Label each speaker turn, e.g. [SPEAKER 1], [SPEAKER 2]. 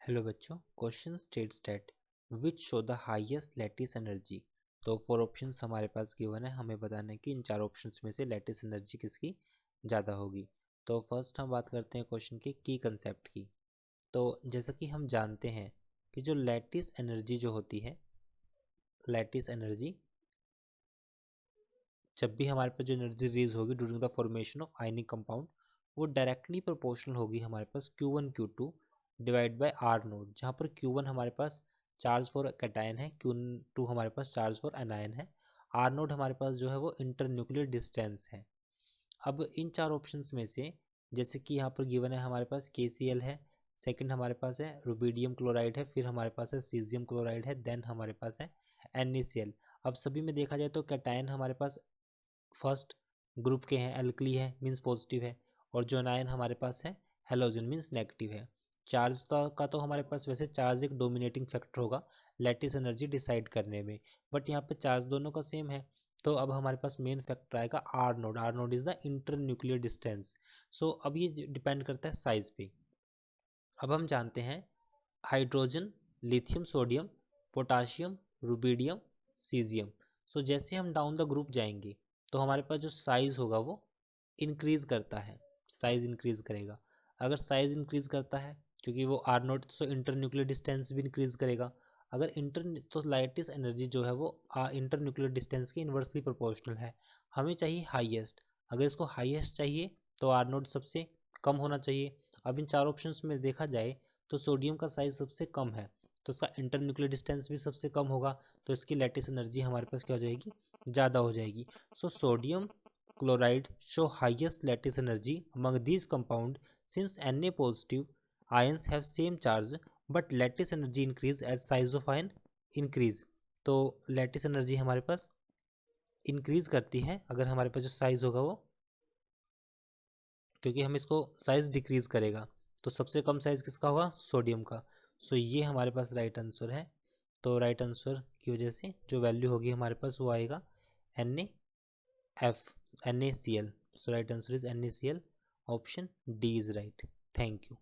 [SPEAKER 1] Hello बच्चों, question states that which show the highest lattice energy. तो 4 options हमारे पास given है, हमें बताना है कि इन 4 ऑप्शंस में से लैटिस एनर्जी किसकी ज़्यादा होगी। तो फर्स्ट हम बात करते हैं क्वेश्चन के की कंसेप्ट की। तो जैसा कि हम जानते हैं कि जो लैटिस एनर्जी जो होती है, लैटिस एनर्जी जब भी हमारे पास जो एनर्जी रिलीज होगी during the formation of ionic compound, वो डायरेक्टली प्रोपोर्शनल होगी हमारे पास Q1 Q2 divide by R naught, जहाँ पर Q1 हमारे पास चार्ज फॉर कैटायन है, Q2 हमारे पास चार्ज फॉर एनायन है, आर नोट हमारे पास जो है वो इंटरन्यूक्लियर डिस्टेंस है। अब इन 4 ऑप्शंस में से जैसे कि यहाँ पर गिवन है हमारे पास KCl है, सेकंड हमारे पास है रुबिडियम क्लोराइड है, फिर हमारे पास है सीजियम क्लोराइड है, देन हमारे पास है NaCl। अब सभी में देखा जाए तो कैटायन हमारे पास फर्स्ट ग्रुप के हैं, एल्कली है मीन्स पॉजिटिव है, और जो अनायन हमारे पास है हेलोजन मीन्स नेगेटिव है। चार्ज का तो हमारे पास वैसे चार्ज एक डोमिनेटिंग फैक्टर होगा लैटिस एनर्जी डिसाइड करने में, बट यहाँ पे चार्ज दोनों का सेम है। तो अब हमारे पास मेन फैक्टर आएगा r naught. R naught is the inter nuclear distance. So अब ये डिपेंड करता है साइज पे। अब हम जानते हैं hydrogen, lithium, sodium, potassium, rubidium, caesium. So जैसे हम डाउन द ग्रुप जाएंगे तो हमारे पास जो साइज होगा वो इंक्रीज करता है, साइज इंक्रीज करेगा। अगर साइज इंक्रीज करता है क्योंकि वो R naught, so inter nuclear distance भी इंक्रीज करेगा। अगर इंटर तो लाइटिस एनर्जी जो है वो इंटर न्यूक्लियर डिस्टेंस के इन्वर्सली प्रोपोर्शनल है। हमें चाहिए हाईएस्ट। अगर इसको हाईएस्ट चाहिए तो आर नोट सबसे कम होना चाहिए। अब इन 4 ऑप्शंस में देखा जाए तो सोडियम का साइज सबसे कम है, तो इसका इंटर न्यूक्लियर डिस्टेंस भी सबसे कम होगा, तो इसकी लैटिस एनर्जी हमारे पास क्या हो जाएगी, ज़्यादा हो जाएगी। So sodium chloride show highest lattice energy among these compound since Na positive ions have same charge but lattice energy increase as size of ion increase। तो लैटिस एनर्जी हमारे पास इंक्रीज करती है अगर हमारे पास जो साइज होगा वो, क्योंकि हम इसको साइज डिक्रीज करेगा तो सबसे कम साइज किसका होगा, सोडियम का। सो ये हमारे पास राइट आंसर है। तो राइट आंसर की वजह से जो वैल्यू होगी हमारे पास वो आएगा NaCl। So right answer is NaCl. Option D is right. Thank you.